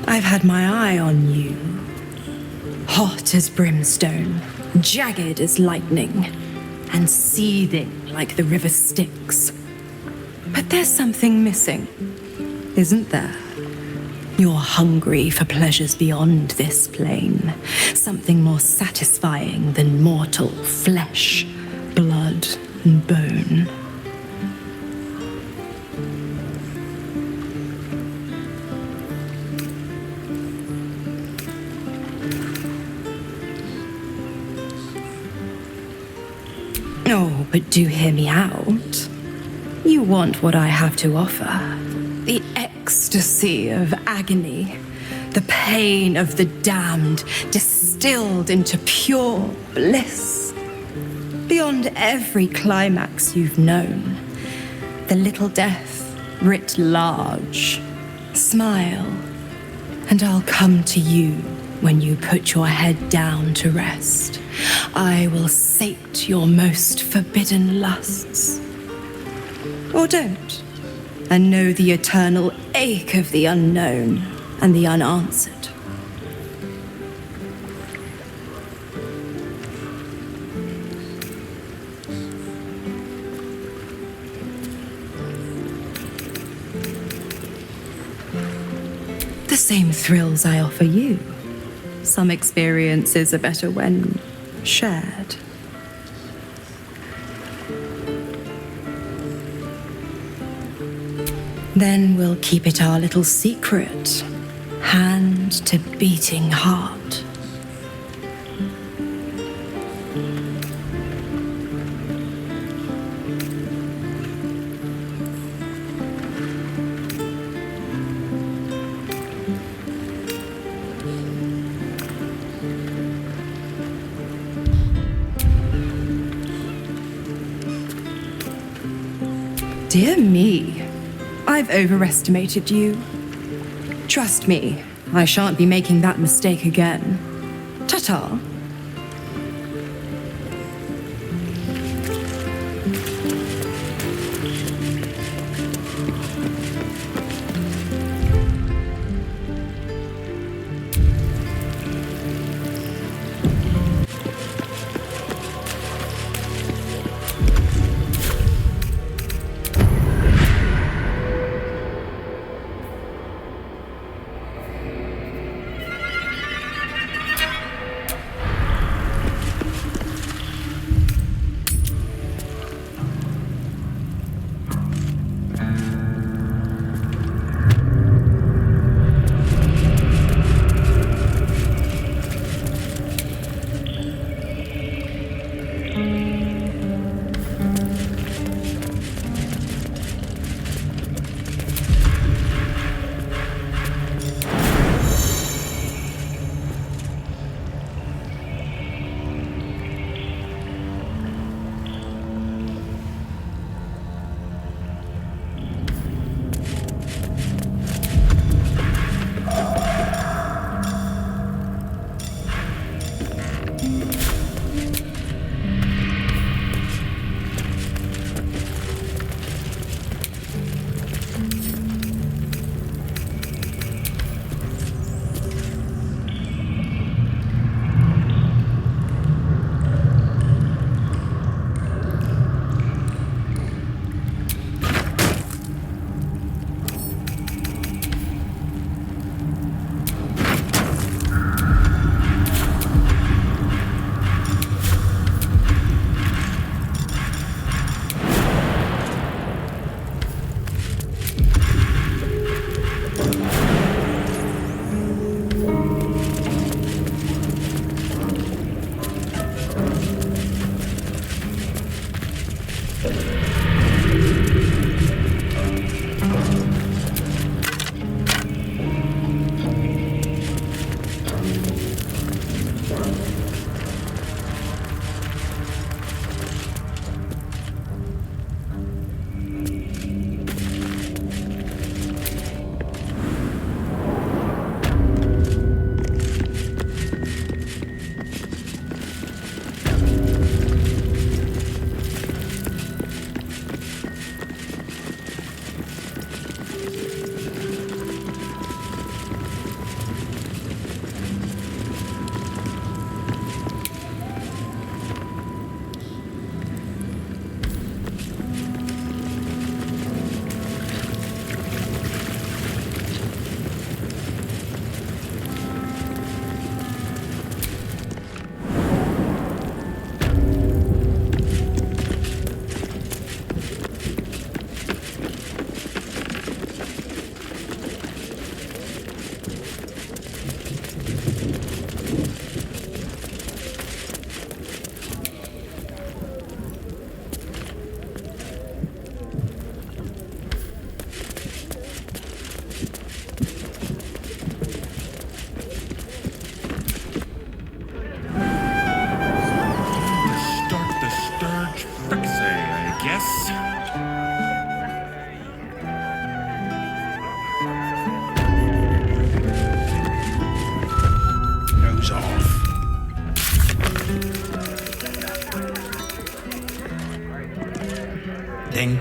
I've had my eye on you. Hot as brimstone, jagged as lightning, and seething like the river Styx. But there's something missing, isn't there? You're hungry for pleasures beyond this plane, something more satisfying than mortal flesh, blood, and bone. Oh, but do hear me out. You want what I have to offer. The ecstasy of agony. The pain of the damned distilled into pure bliss. Beyond every climax you've known. The little death writ large. Smile, and I'll come to you when you put your head down to rest. I will sate your most forbidden lusts. Or don't, and know the eternal ache of the unknown and the unanswered. The same thrills I offer you. Some experiences are better when shared. Then we'll keep it our little secret, hand to beating heart. Dear me, I've overestimated you. Trust me, I shan't be making that mistake again. Ta-ta.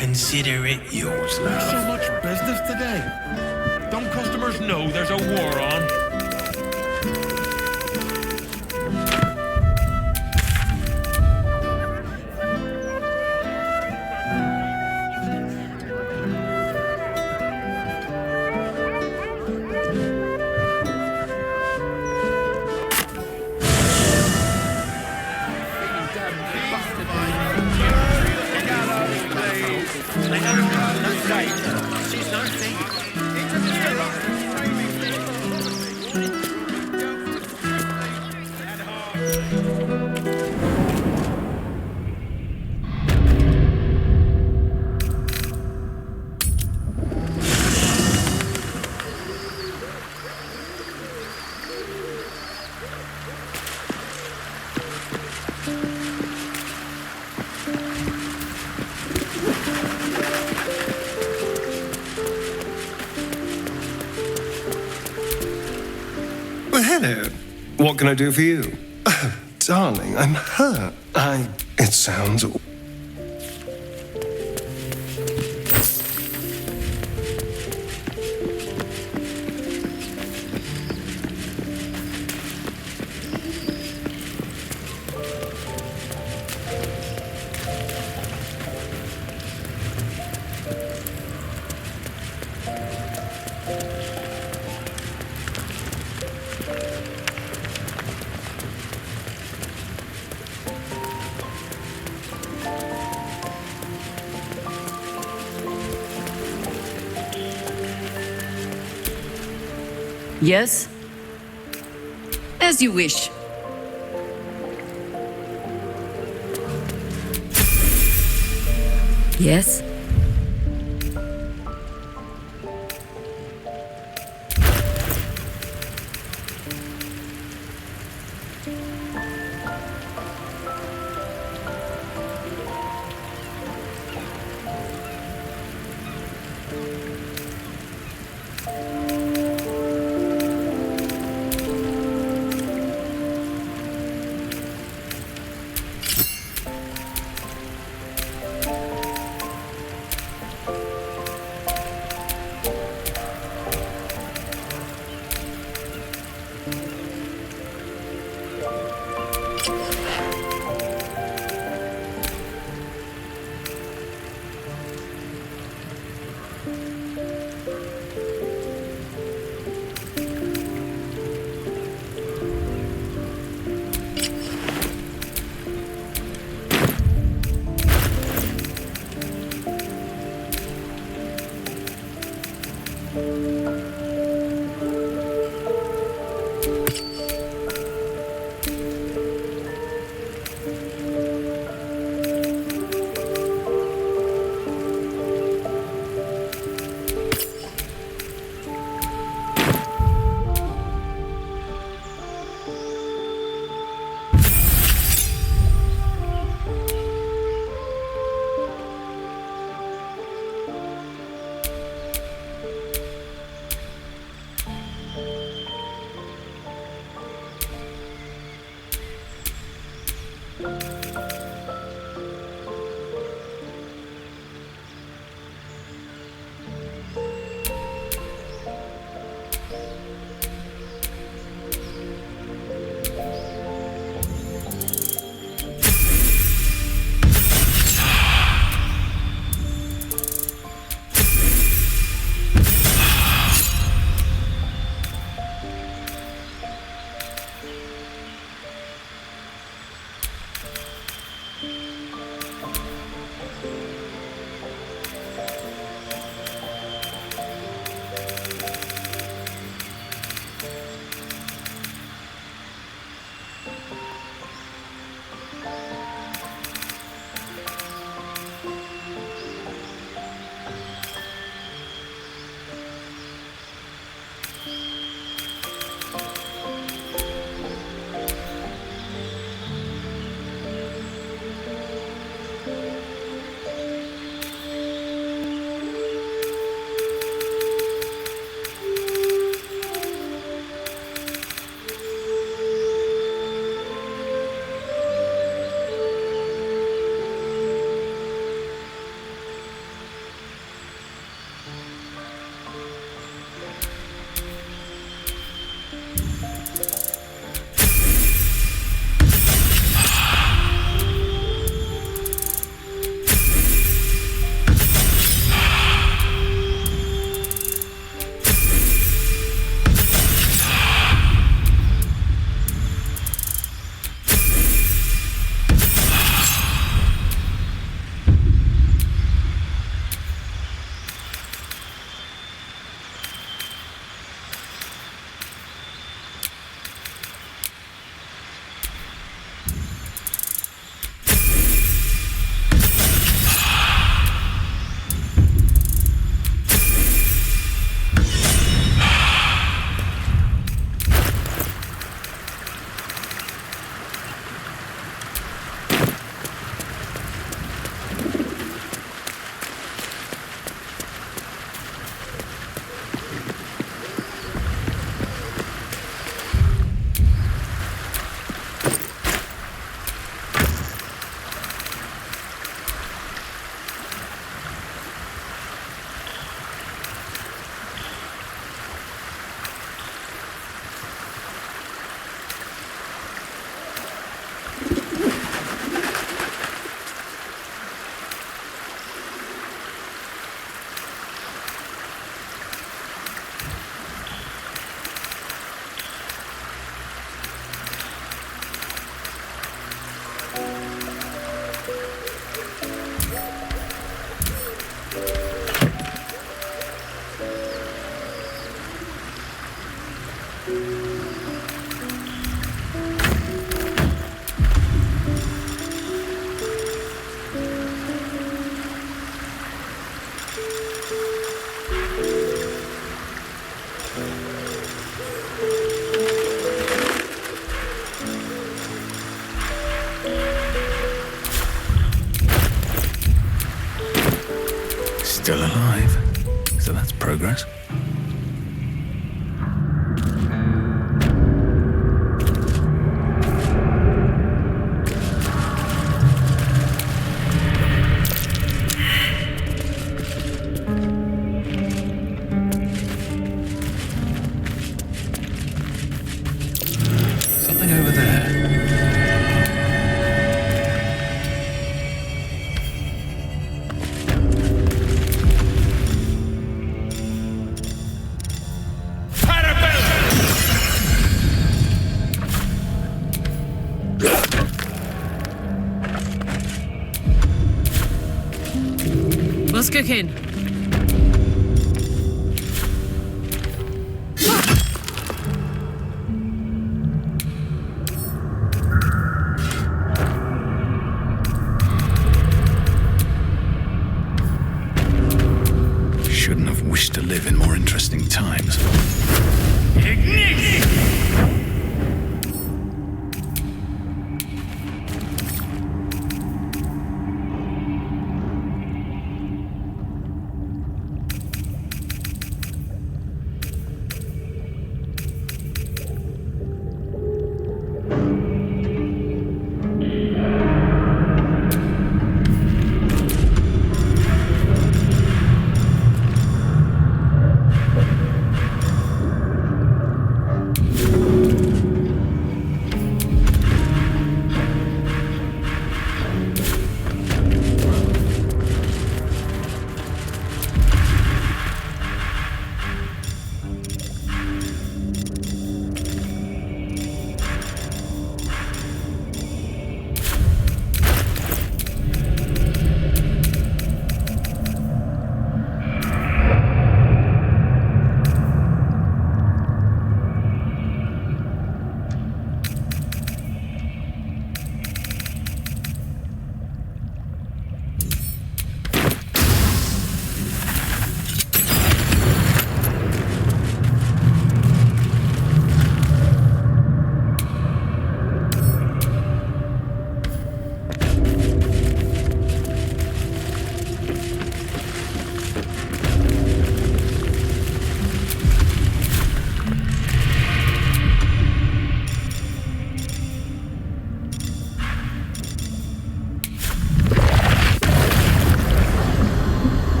consider it yours, love. So much business today. Don't customers know there's a war on? Well, hello. What can I do for you? Darling, I'm hurt. It sounds... Yes? As you wish. Yes? Still alive. So that's progress. Something over there. What's cooking? Shouldn't have wished to live in more interesting times.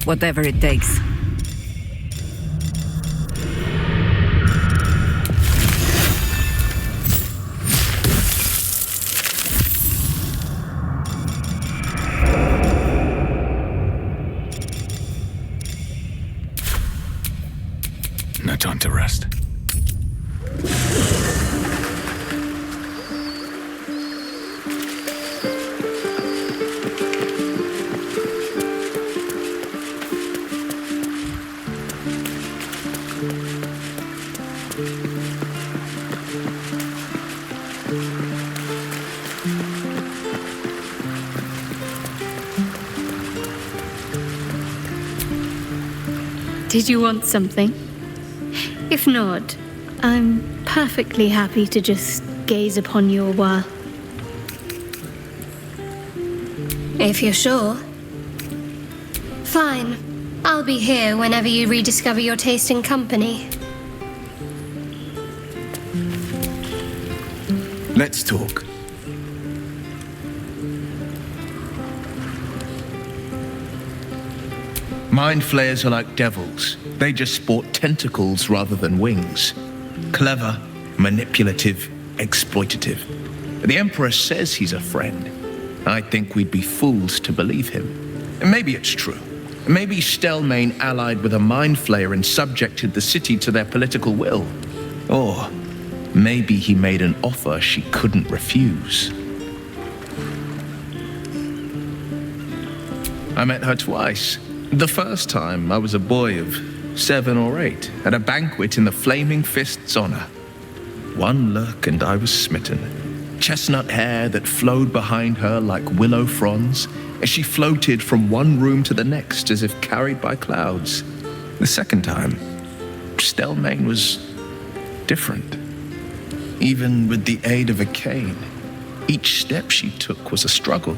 Whatever it takes. No time to rest. Did you want something? If not, I'm perfectly happy to just gaze upon you a while. If you're sure. Fine. I'll be here whenever you rediscover your taste in company. Let's talk. Mind flayers are like devils. They just sport tentacles rather than wings. Clever, manipulative, exploitative. The Emperor says he's a friend. I think we'd be fools to believe him. And maybe it's true. Maybe Stelmane allied with a mind flayer and subjected the city to their political will. Or maybe he made an offer she couldn't refuse. I met her twice. The first time, I was a boy of 7 or 8, at a banquet in the Flaming Fist's honor. One look and I was smitten. Chestnut hair that flowed behind her like willow fronds, as she floated from one room to the next as if carried by clouds. The second time, Stelmane was different. Even with the aid of a cane, each step she took was a struggle.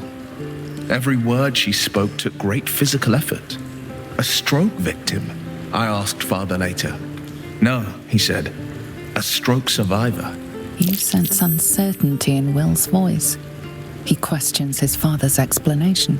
Every word she spoke took great physical effort. A stroke victim? I asked father later. No, he said. A stroke survivor. You sense uncertainty in Will's voice. He questions his father's explanation.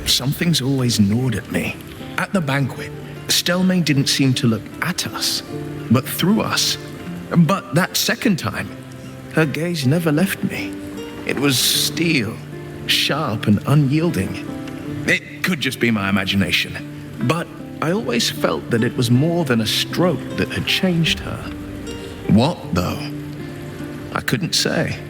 Something's always gnawed at me. At the banquet, Stelmane didn't seem to look at us, but through us. But that second time, her gaze never left me. It was steel, sharp and unyielding. It could just be my imagination, but I always felt that it was more than a stroke that had changed her. What, though? I couldn't say.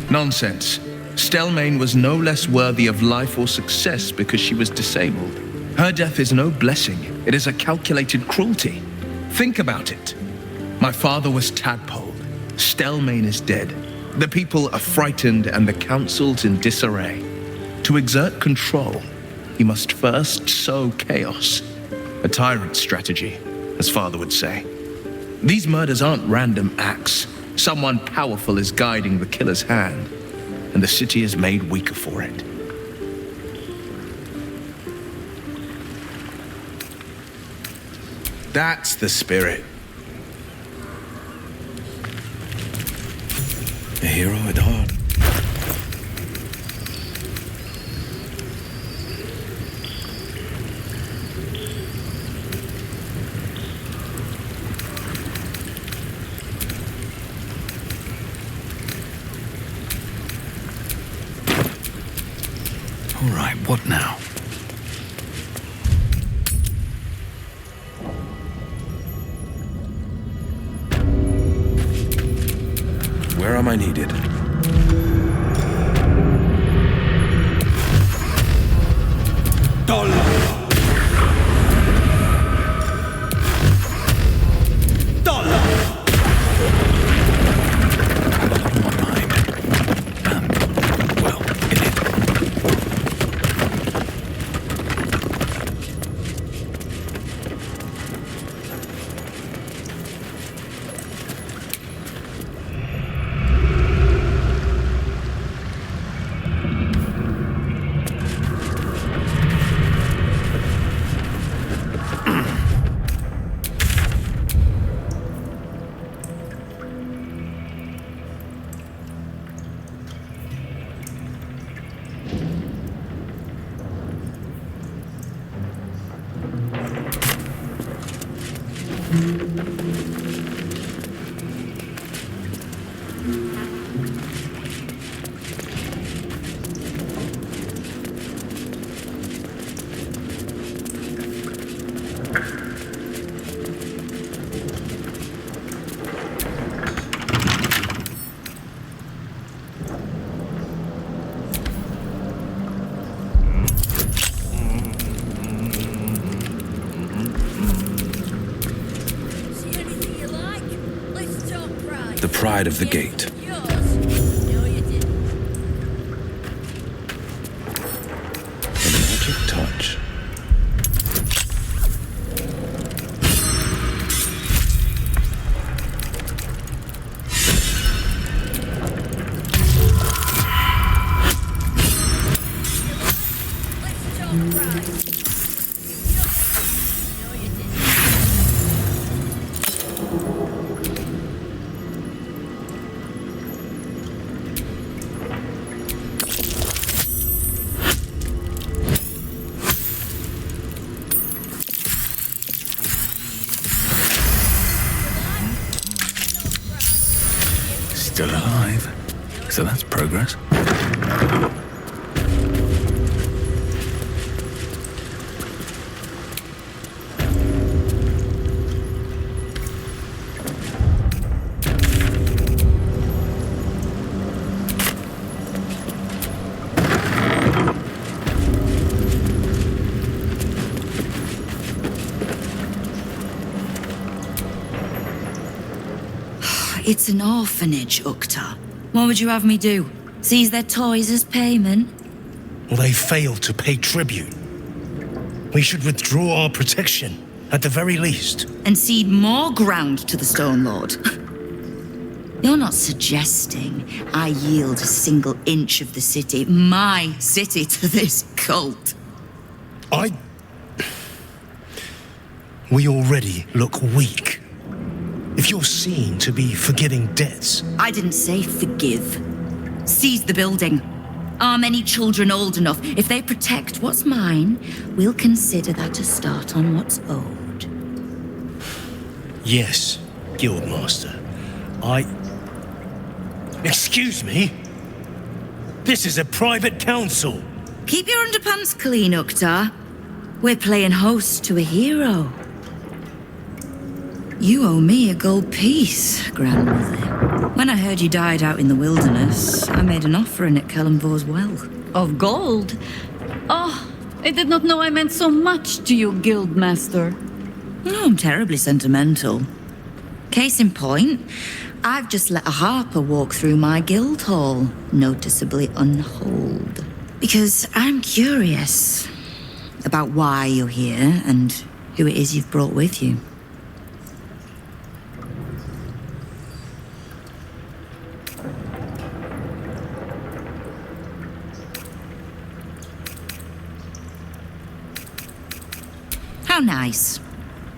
Nonsense. Stelmane was no less worthy of life or success because she was disabled. Her death is no blessing. It is a calculated cruelty. Think about it. My father was tadpoled. Stelmane is dead. The people are frightened and the council's in disarray. To exert control, he must first sow chaos. A tyrant's strategy, as father would say. These murders aren't random acts. Someone powerful is guiding the killer's hand, and the city is made weaker for it. That's the spirit. A hero at heart. All right, what now? Where am I needed? the pride of the gate. A magic touch. Still alive. So that's progress. It's an orphanage, Ukta. What would you have me do? Seize their toys as payment? Well, they failed to pay tribute. We should withdraw our protection, at the very least. And cede more ground to the Stone Lord? You're not suggesting I yield a single inch of the city, my city, to this cult? We already look weak. If you're seen to be forgiving debts... I didn't say forgive. Seize the building. Arm any children old enough. If they protect what's mine, we'll consider that a start on what's owed. Yes, Guildmaster. Excuse me? This is a private council. Keep your underpants clean, Uktar. We're playing host to a hero. You owe me a gold piece, grandmother. When I heard you died out in the wilderness, I made an offering at Kellenvor's well. Of gold? Oh, I did not know I meant so much to you, Guildmaster. Oh, I'm terribly sentimental. Case in point, I've just let a harper walk through my guild hall, noticeably unholed. Because I'm curious about why you're here and who it is you've brought with you. How nice.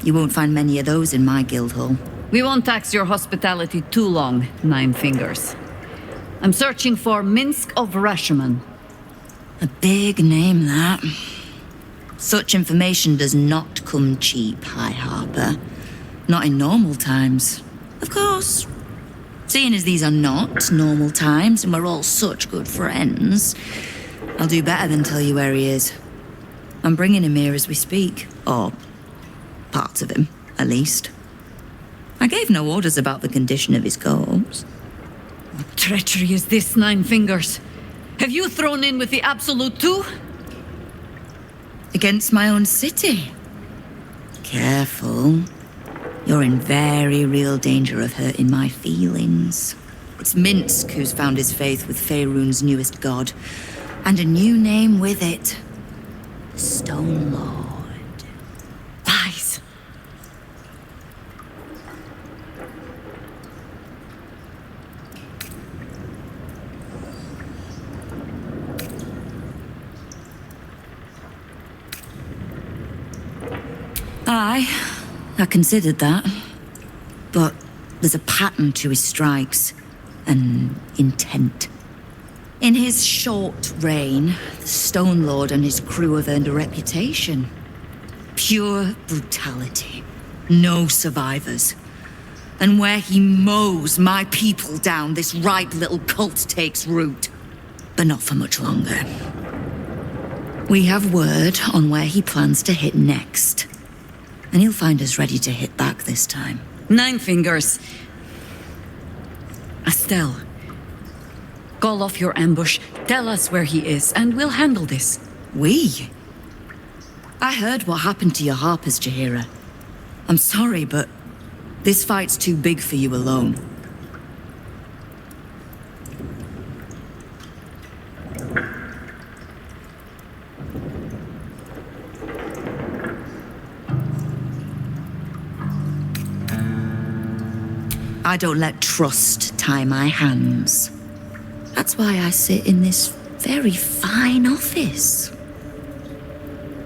You won't find many of those in my guild hall. We won't tax your hospitality too long, Nine Fingers. I'm searching for Minsk of Rashomon. A big name, that. Such information does not come cheap, High Harper. Not in normal times. Of course. Seeing as these are not normal times and we're all such good friends, I'll do better than tell you where he is. I'm bringing him here as we speak. Or parts of him, at least. I gave no orders about the condition of his corpse. What treachery is this, Nine Fingers? Have you thrown in with the Absolute too? Against my own city. Careful. You're in very real danger of hurting my feelings. It's Minsk who's found his faith with Faerun's newest god. And a new name with it. The Stone Lord. Lies. I considered that. But there's a pattern to his strikes. An intent. In his short reign, the Stone Lord and his crew have earned a reputation. Pure brutality. No survivors. And where he mows my people down, this ripe little cult takes root. But not for much longer. We have word on where he plans to hit next. And he'll find us ready to hit back this time. Nine Fingers. Estelle. Call off your ambush, tell us where he is, and we'll handle this. We? I heard what happened to your harpers, Jaheira. I'm sorry, but this fight's too big for you alone. I don't let trust tie my hands. That's why I sit in this very fine office.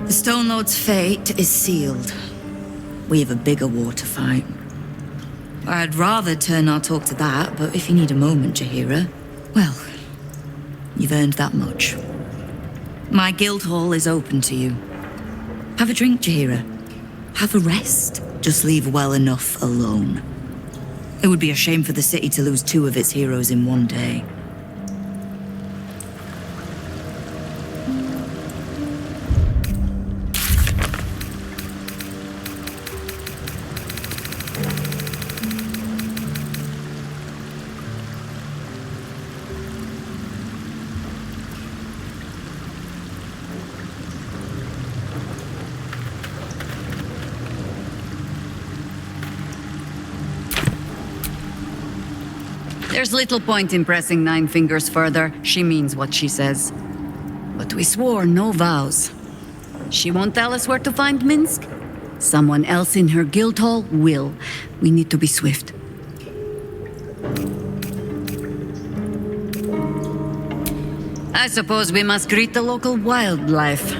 The Stone Lord's fate is sealed. We have a bigger war to fight. I'd rather turn our talk to that, but if you need a moment, Jaheira, well, you've earned that much. My guild hall is open to you. Have a drink, Jaheira. Have a rest. Just leave well enough alone. It would be a shame for the city to lose 2 of its heroes in one day. There's little point in pressing Nine Fingers further. She means what she says. But we swore no vows. She won't tell us where to find Minsk. Someone else in her guild hall will. We need to be swift. I suppose we must greet the local wildlife.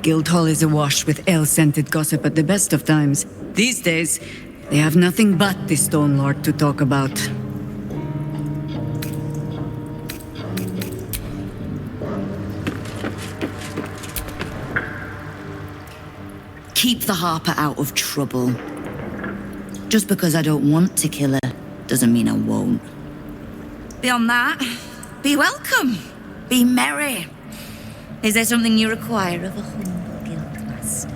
Guildhall is awash with ale-scented gossip at the best of times. These days, they have nothing but the Stone Lord to talk about. Keep the Harper out of trouble. Just because I don't want to kill her doesn't mean I won't. Beyond that, be welcome. Be merry. Is there something you require of a humble guildmaster?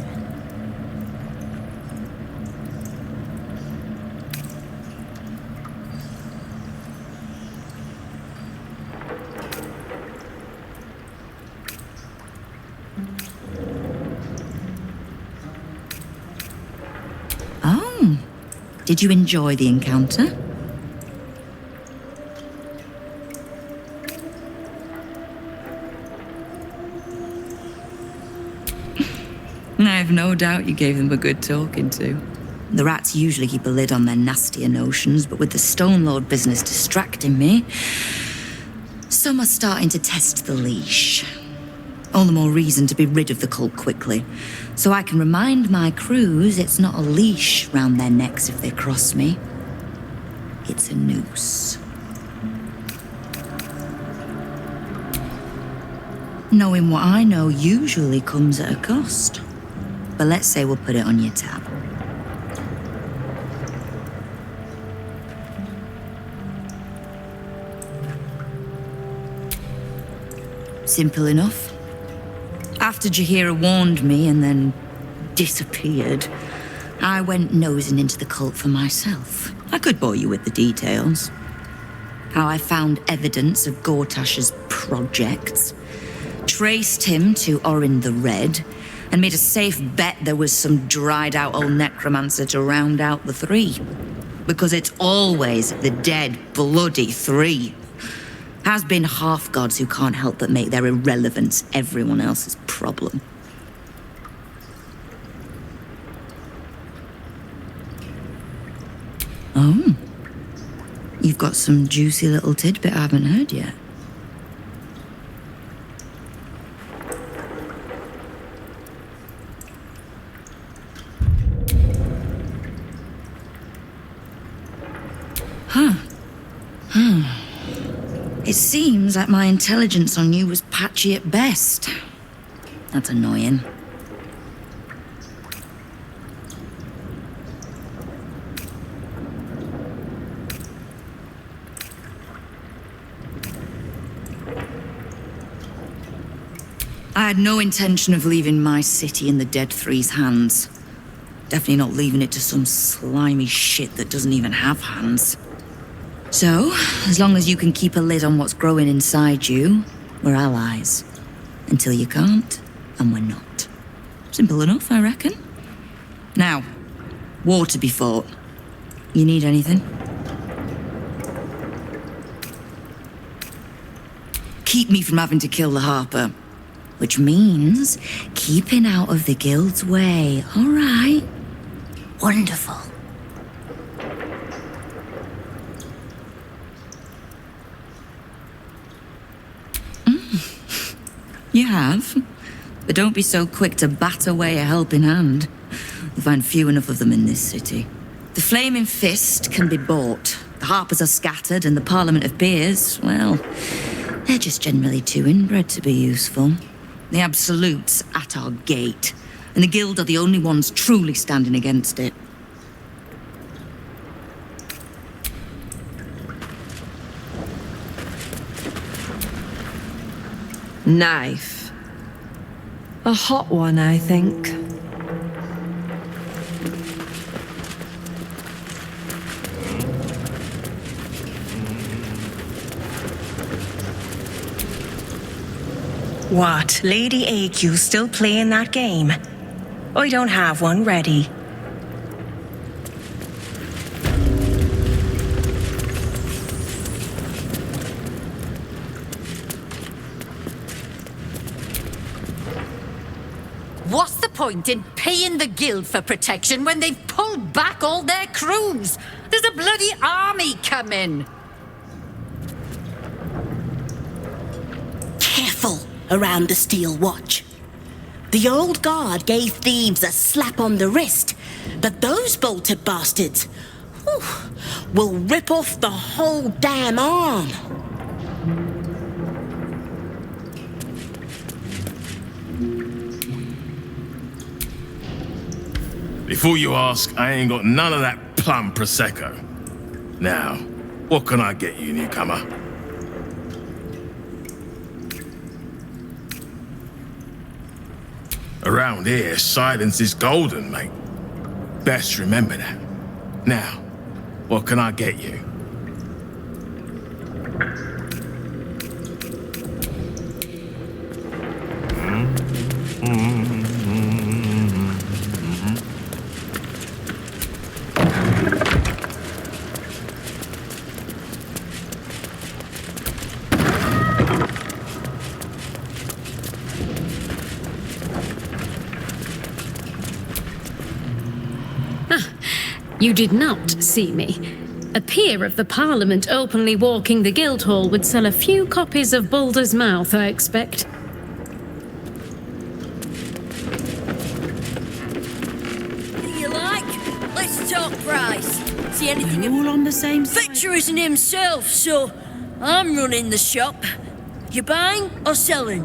Oh, did you enjoy the encounter? I've no doubt you gave them a good talking to. The rats usually keep a lid on their nastier notions, but with the Stone Lord business distracting me, some are starting to test the leash. All the more reason to be rid of the cult quickly, so I can remind my crews it's not a leash round their necks if they cross me. It's a noose. Knowing what I know usually comes at a cost. But let's say we'll put it on your tab. Simple enough. After Jaheira warned me and then disappeared, I went nosing into the cult for myself. I could bore you with the details. How I found evidence of Gortash's projects, traced him to Orin the Red, and made a safe bet there was some dried-out old necromancer to round out the 3. Because it's always the dead, bloody 3. Has been half-gods who can't help but make their irrelevance everyone else's problem. Oh. You've got some juicy little tidbit I haven't heard yet. It seems like my intelligence on you was patchy at best. That's annoying. I had no intention of leaving my city in the Dead Three's hands. Definitely not leaving it to some slimy shit that doesn't even have hands. So, as long as you can keep a lid on what's growing inside you, we're allies. Until you can't, and we're not. Simple enough, I reckon. Now, war to be fought. You need anything? Keep me from having to kill the Harper. Which means keeping out of the guild's way, all right? Wonderful. You have? But don't be so quick to bat away a helping hand. You'll find few enough of them in this city. The Flaming Fist can be bought. The Harpers are scattered, and the Parliament of Peers, well, they're just generally too inbred to be useful. The Absolute's at our gate, and the Guild are the only ones truly standing against it. Knife. A hot one, I think. What, Lady AQ still playing that game? I don't have one ready. What's the point in paying the guild for protection when they've pulled back all their crews? There's a bloody army coming! Careful around the Steel Watch. The old guard gave thieves a slap on the wrist, but those bolted bastards will rip off the whole damn arm. Before you ask, I ain't got none of that plum prosecco. Now, what can I get you, newcomer? Around here, silence is golden, mate. Best remember that. Now, what can I get you? You did not see me. A peer of the Parliament openly walking the Guildhall would sell a few copies of Baldur's Mouth, I expect. You like? Let's talk price. See anything? All on the same side. Victor isn't himself, so I'm running the shop. You buying or selling?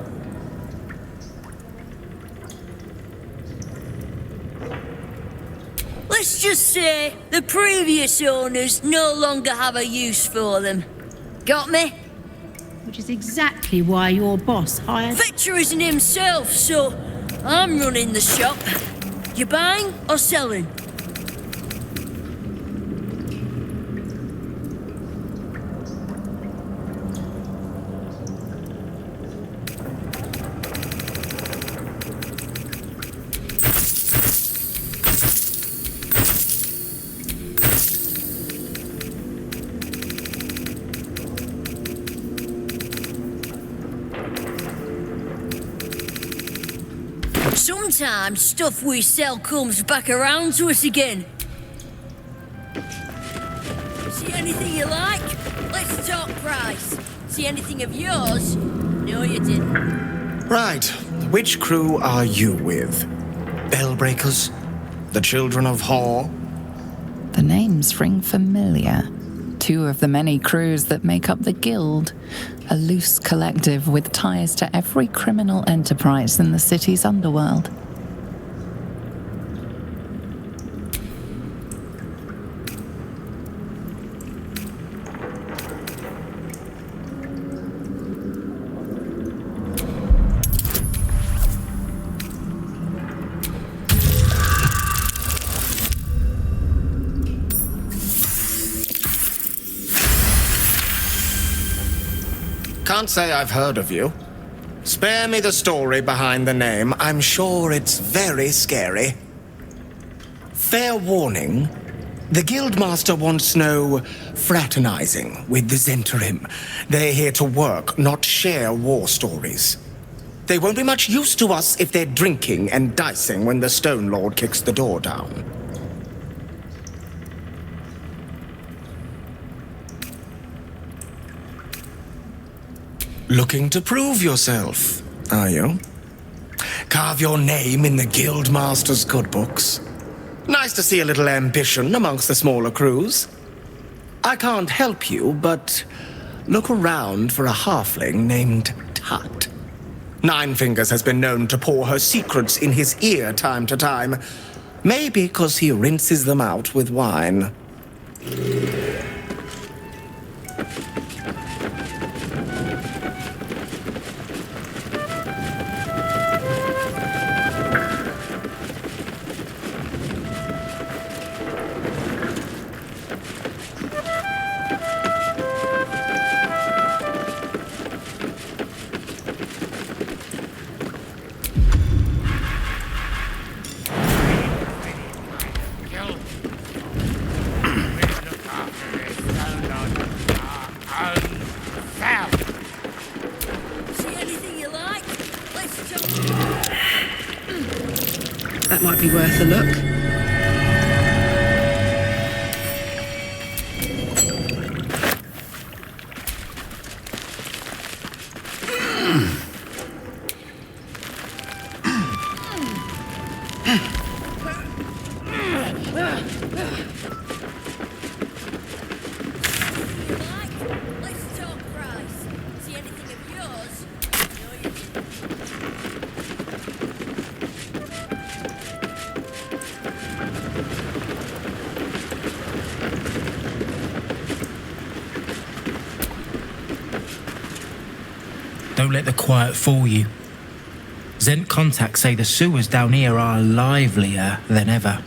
Let's just say the previous owners no longer have a use for them. Got me? Which is exactly why your boss hired... Victor isn't himself, so I'm running the shop. You buying or selling? Sometimes stuff we sell comes back around to us again. See anything you like? Let's talk price. See anything of yours? No, you didn't. Right. Which crew are you with? Bellbreakers? The Children of Hor? The names ring familiar. Two of the many crews that make up the Guild. A loose collective with ties to every criminal enterprise in the city's underworld. Can't say I've heard of you. Spare me the story behind the name. I'm sure it's very scary. Fair warning, the Guildmaster wants no fraternizing with the Zentarim. They're here to work, not share war stories. They won't be much use to us if they're drinking and dicing when the Stone Lord kicks the door down. Looking to prove yourself. are you? Carve your name in the Guildmaster's good books. Nice to see a little ambition amongst the smaller crews. I can't help you, but look around for a halfling named Tut. Nine Fingers has been known to pour her secrets in his ear time to time. Maybe 'cause he rinses them out with wine. That might be worth a look. Don't let the quiet fool you. Zent contacts say the sewers down here are livelier than ever.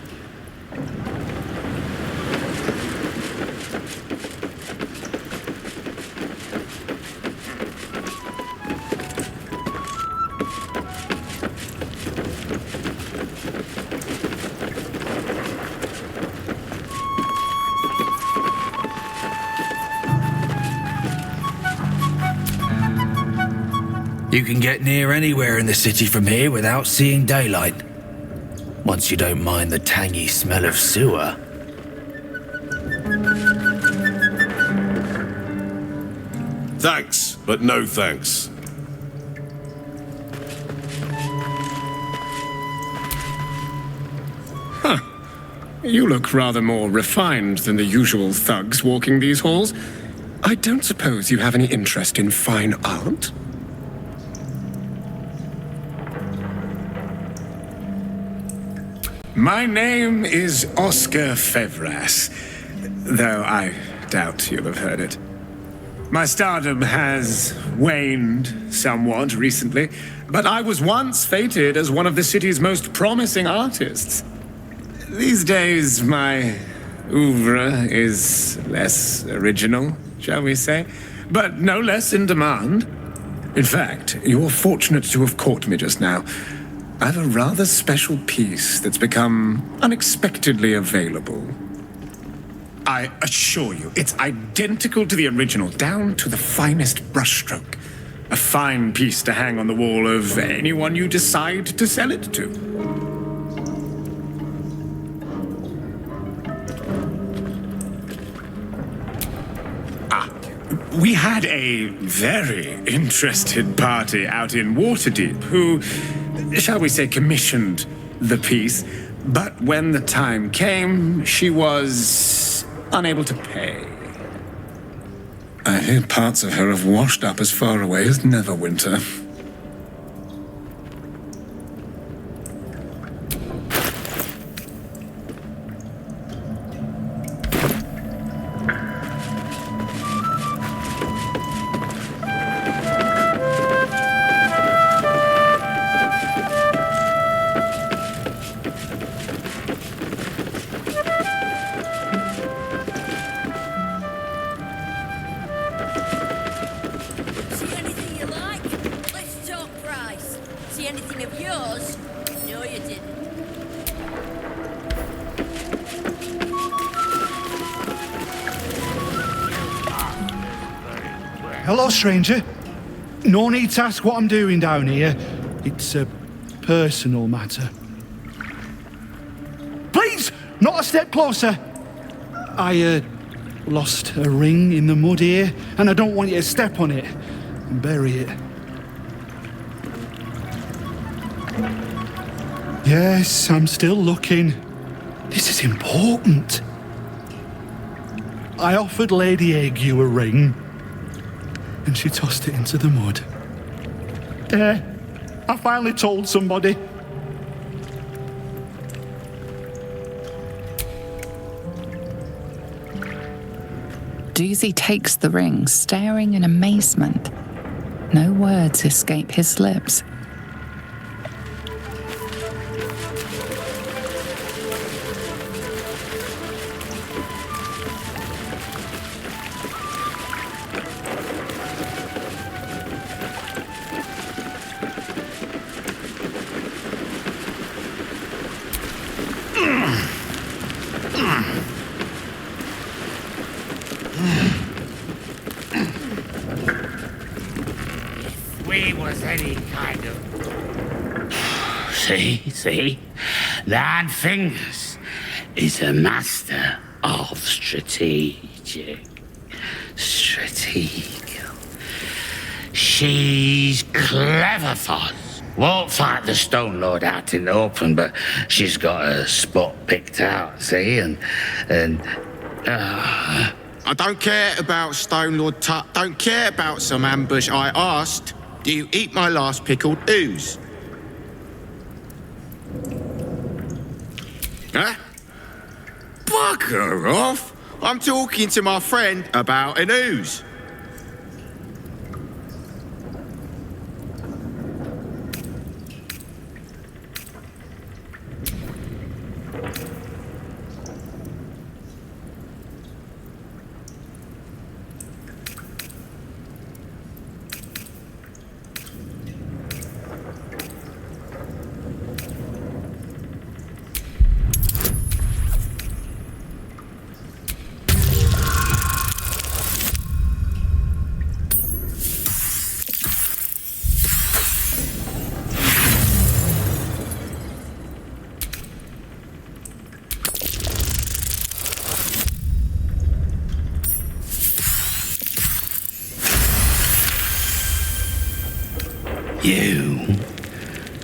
You can get near anywhere in the city from here without seeing daylight. Once you don't mind the tangy smell of sewer. Thanks, but no thanks. Huh. You look rather more refined than the usual thugs walking these halls. I don't suppose you have any interest in fine art? My name is Oscar Fevras, though I doubt you'll have heard it. My stardom has waned somewhat recently, but I was once fated as one of the city's most promising artists. These days, my oeuvre is less original, shall we say, but no less in demand. In fact, you're fortunate to have caught me just now. I have a rather special piece that's become unexpectedly available. I assure you, it's identical to the original, down to the finest brushstroke. A fine piece to hang on the wall of anyone you decide to sell it to. We had a very interested party out in Waterdeep who, shall we say, commissioned the piece, but when the time came, she was unable to pay. I hear parts of her have washed up as far away as Neverwinter. Hello, stranger. No need to ask what I'm doing down here. It's a personal matter. Please, not a step closer. I lost a ring in the mud here, and I don't want you to step on it and bury it. Yes, I'm still looking. This is important. I offered Lady Ague a ring, and she tossed it into the mud. There, I finally told somebody. Doozy takes the ring, staring in amazement. No words escape his lips. See? Nine Fingers is a master of strategic. She's clever, Foz. Won't fight the Stone Lord out in the open, but she's got a spot picked out, see? And I don't care about Stone Lord Tut. Don't care about some ambush. I asked, do you eat my last pickled ooze? Huh? Bugger off! I'm talking to my friend about an ooze.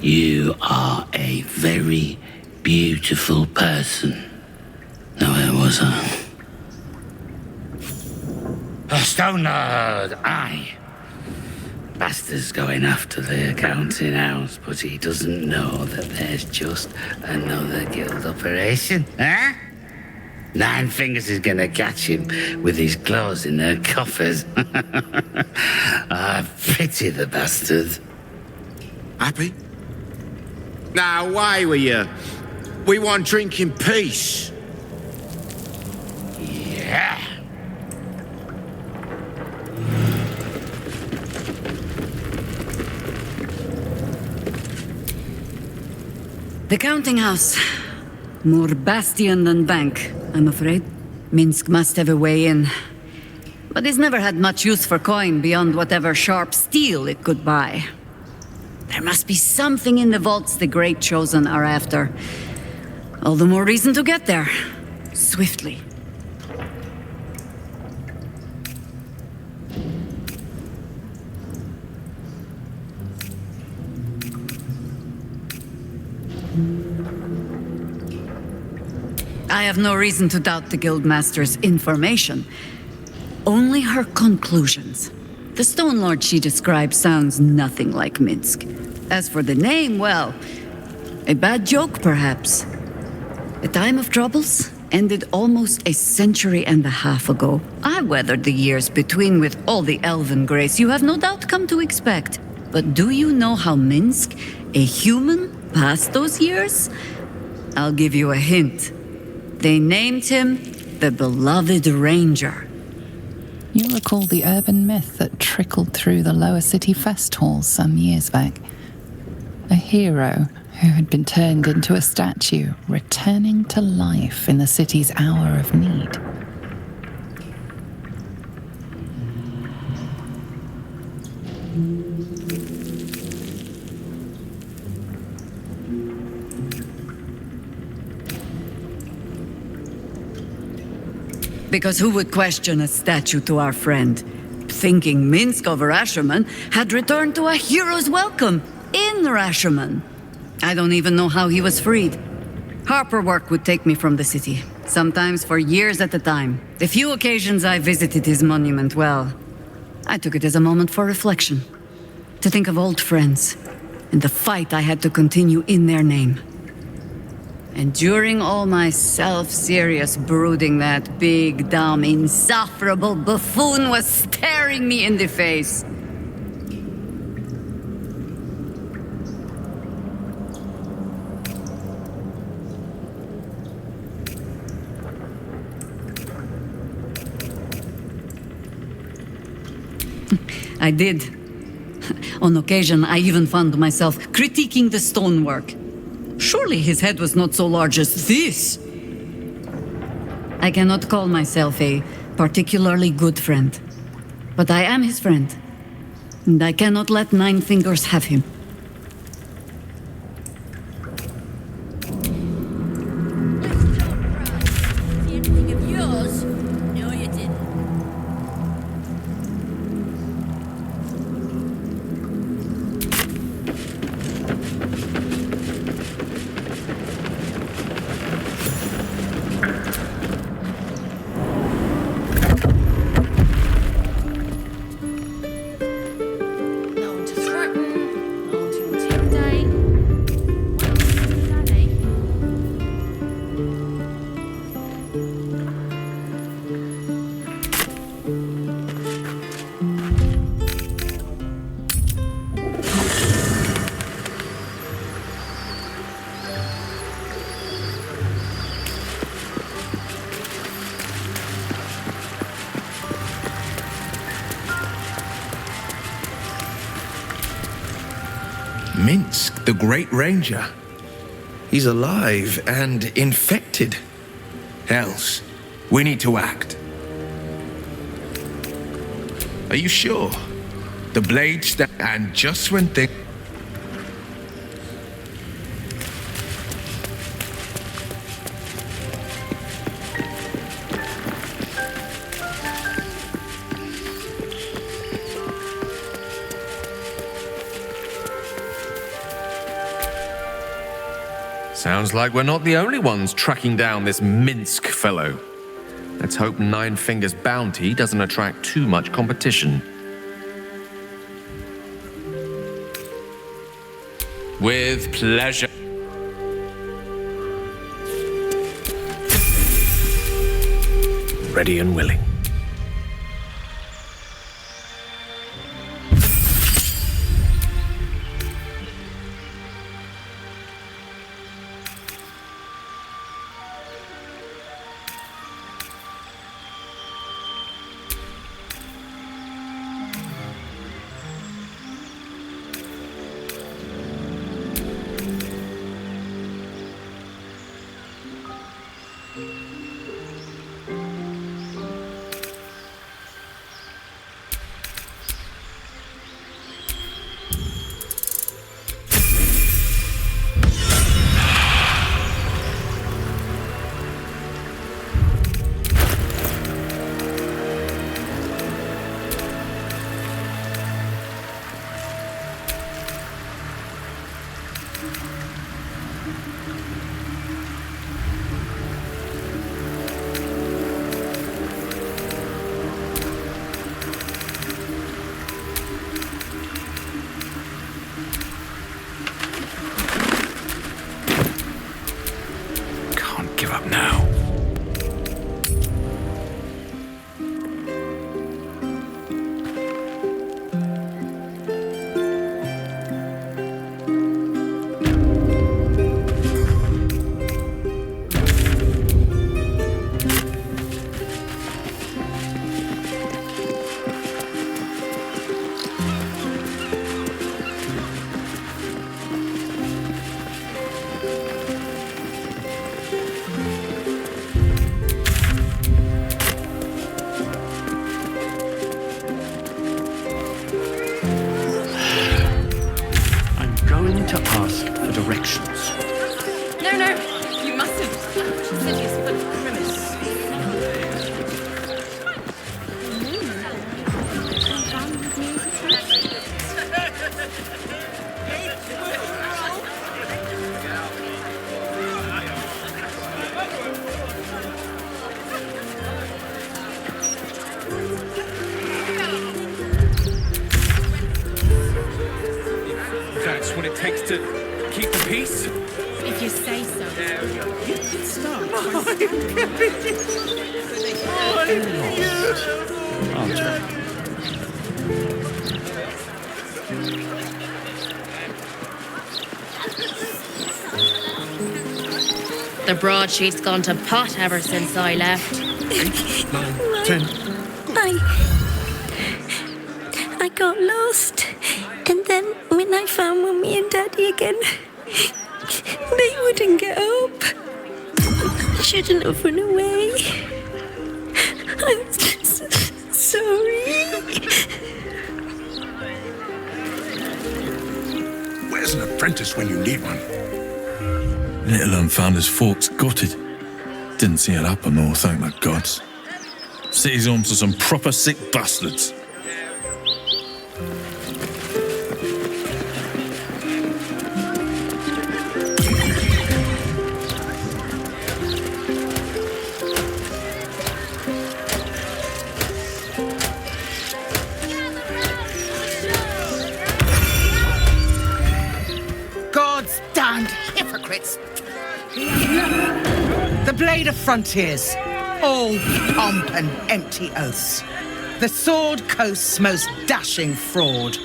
You are a very beautiful person. No, where was I? A Stone Lord, aye. Bastard's going after the accounting house, but he doesn't know that there's just another guild operation, huh? Nine Fingers is gonna catch him with his claws in their coffers. I pity the bastard. Happy? Now, away with you. We want drink in peace. Yeah. The counting house. More bastion than bank, I'm afraid. Minsk must have a way in. But he's never had much use for coin beyond whatever sharp steel it could buy. There must be something in the vaults the Great Chosen are after. All the more reason to get there. Swiftly. I have no reason to doubt the Guildmaster's information. Only her conclusions. The Stone Lord she describes sounds nothing like Minsk. As for the name, well, a bad joke, perhaps. A time of troubles ended almost a century and a half ago. I weathered the years between with all the elven grace you have no doubt come to expect. But do you know how Minsk, a human, passed those years? I'll give you a hint. They named him the Beloved Ranger. You recall the urban myth that trickled through the lower city fest halls some years back. A hero who had been turned into a statue, returning to life in the city's hour of need. Because who would question a statue to our friend? Thinking Minsk of Rashomon had returned to a hero's welcome in Rashomon. I don't even know how he was freed. Harper work would take me from the city, sometimes for years at a time. The few occasions I visited his monument, well, I took it as a moment for reflection. To think of old friends, and the fight I had to continue in their name. And during all my self-serious brooding, that big, dumb, insufferable buffoon was staring me in the face. I did. On occasion, I even found myself critiquing the stonework. Surely his head was not so large as this. I cannot call myself a particularly good friend, but I am his friend, and I cannot let Nine Fingers have him. Minsk, the Great Ranger. He's alive and infected. Else, we need to act. Are you sure? The blade and just when things... Sounds like we're not the only ones tracking down this Minsk fellow. Let's hope Nine Fingers' bounty doesn't attract too much competition. With pleasure. Ready and willing. takes to keep the peace? If you say so. The broadsheet's gone to pot ever since I left. 8, 9, 10. I got lost. And then when I found Mummy and Daddy again, they wouldn't get up. I shouldn't have run away. I'm sorry. Where's an apprentice when you need one? Little un found his forks gutted. Didn't see it happen though, thank the gods. City's home to some proper sick bastards. God's damned hypocrites! The blade of frontiers, all pomp and empty oaths. The sword coast's most dashing fraud.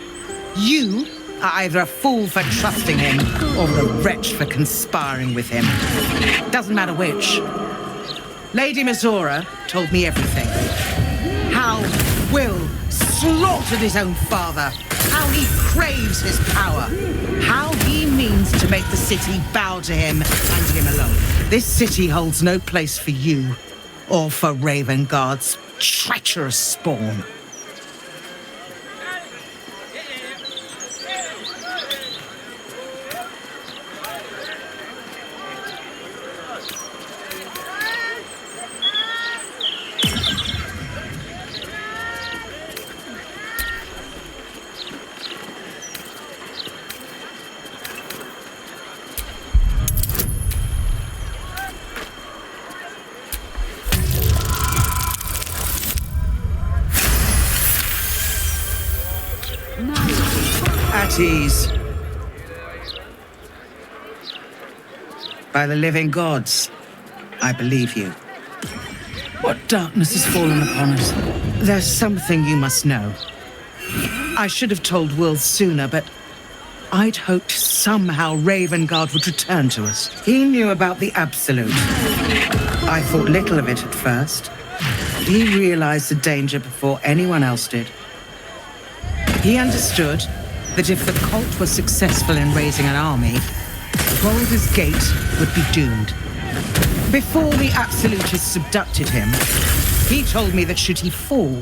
You are either a fool for trusting him or a wretch for conspiring with him. Doesn't matter which. Lady Mizora told me everything. How Will slaughtered his own father. How he craves his power. How he means to make the city bow to him and him alone. This city holds no place for you or for Ravengard's treacherous spawn. At ease. By the living gods, I believe you. What darkness has fallen upon us? There's something you must know. I should have told Will sooner, but I'd hoped somehow Ravengard would return to us. He knew about the Absolute. I thought little of it at first. He realized the danger before anyone else did. He understood that if the cult was successful in raising an army, Baldur's Gate would be doomed. Before the Absolutists abducted him, he told me that should he fall,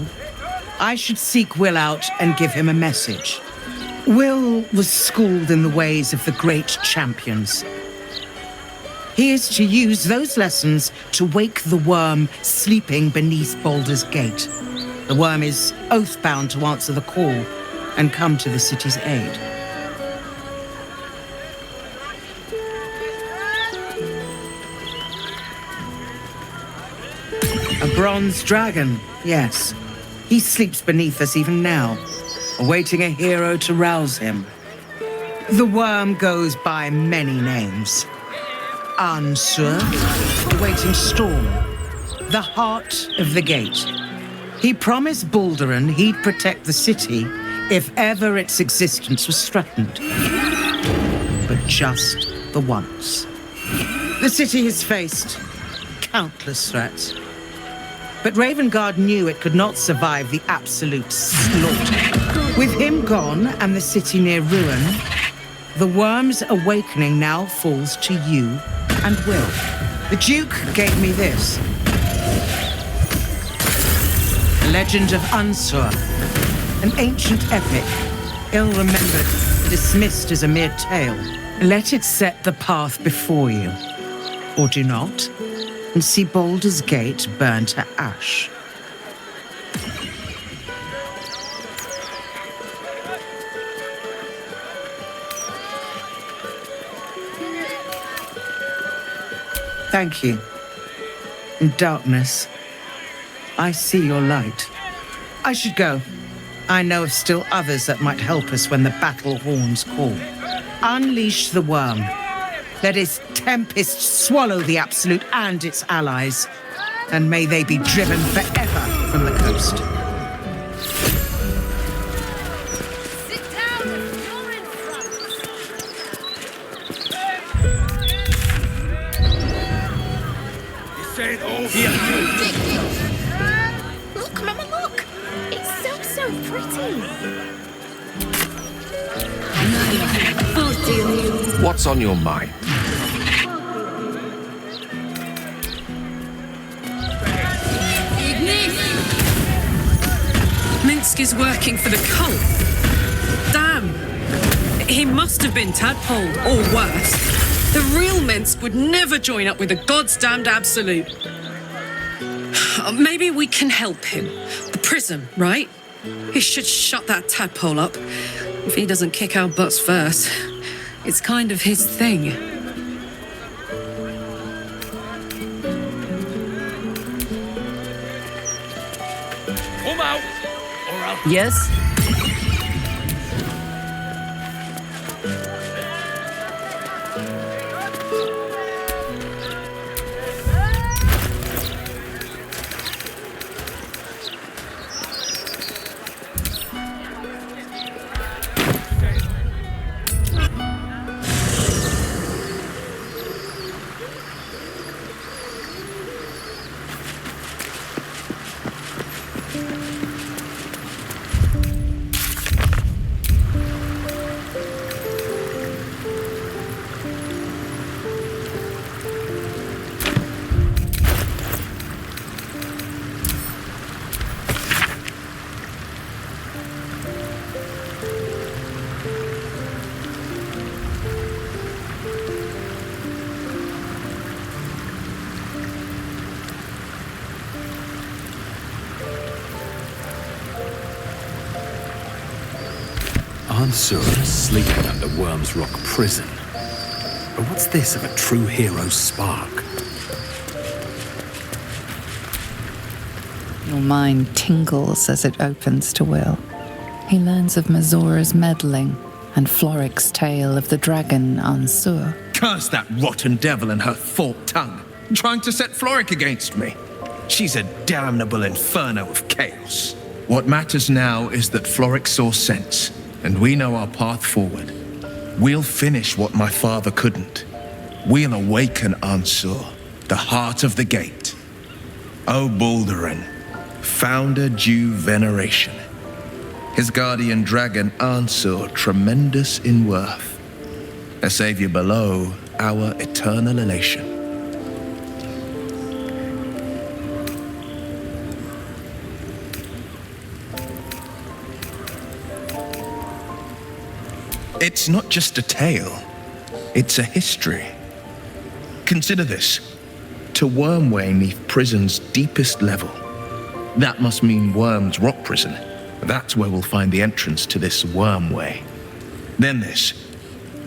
I should seek Will out and give him a message. Will was schooled in the ways of the great champions. He is to use those lessons to wake the worm sleeping beneath Baldur's Gate. The worm is oath-bound to answer the call and come to the city's aid. A bronze dragon, yes. He sleeps beneath us even now, awaiting a hero to rouse him. The worm goes by many names. Ansur, awaiting storm, the heart of the gate. He promised Balduran he'd protect the city if ever its existence was threatened. But just the once. The city has faced countless threats. But Ravengard knew it could not survive the absolute slaughter. With him gone and the city near ruin, the worm's awakening now falls to you and Will. The Duke gave me this. The Legend of Ansur, an ancient epic, ill-remembered, dismissed as a mere tale. Let it set the path before you, or do not, and see Baldur's Gate burn to ash. Thank you. In darkness, I see your light. I should go. I know of still others that might help us when the battle horns call. Unleash the worm. Let his tempest swallow the Absolute and its allies. And may they be driven forever from the coast. Look, Mama, look! It's so pretty. What's on your mind? Minsk is working for the cult. Damn. He must have been tadpoled, or worse. The real Minsk would never join up with a goddamned Absolute. Maybe we can help him. The prism, right? He should shut that tadpole up. If he doesn't kick our butts first. It's kind of his thing. Come out! Yes? Ansur is sleeping under Worm's Rock prison. But what's this of a true hero's spark? Your mind tingles as it opens to Will. He learns of Mazora's meddling and Floric's tale of the dragon Ansur. Curse that rotten devil and her forked tongue, trying to set Floric against me. She's a damnable inferno of chaos. What matters now is that Floric saw sense, and we know our path forward. We'll finish what my father couldn't. We'll awaken Ansur, the heart of the gate. O Baldurin, founder due veneration. His guardian dragon Ansur, tremendous in worth. A savior below, our eternal elation. It's not just a tale, it's a history. Consider this. To Wormway 'neath prison's deepest level. That must mean Worm's Rock Prison. That's where we'll find the entrance to this Wormway. Then this.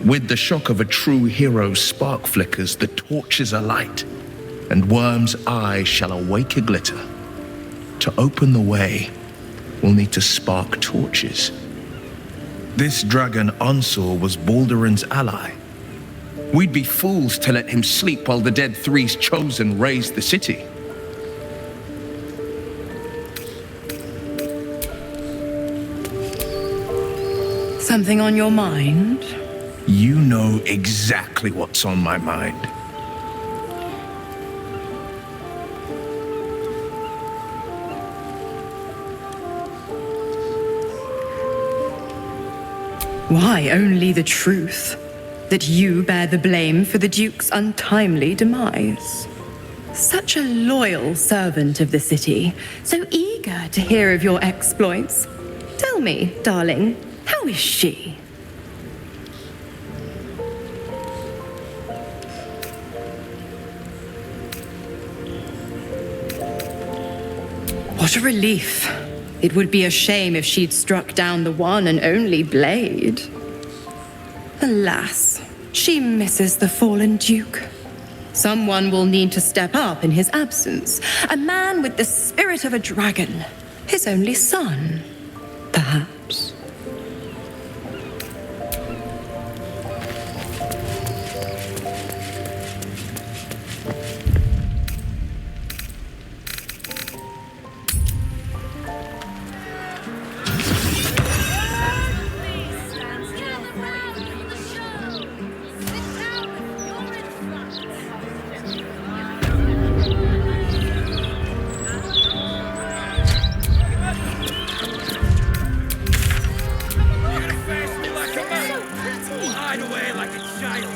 With the shock of a true hero's spark flickers, the torches alight, and Worm's eyes shall awake a glitter. To open the way, we'll need to spark torches. This dragon Ansur was Baldurin's ally. We'd be fools to let him sleep while the Dead Three's chosen raised the city. Something on your mind? You know exactly what's on my mind. Why only the truth? That you bear the blame for the Duke's untimely demise. Such a loyal servant of the city, so eager to hear of your exploits. Tell me, darling, how is she? What a relief. It would be a shame if she'd struck down the one and only blade. Alas, she misses the fallen Duke. Someone will need to step up in his absence. A man with the spirit of a dragon. His only son, perhaps. hide away like a child.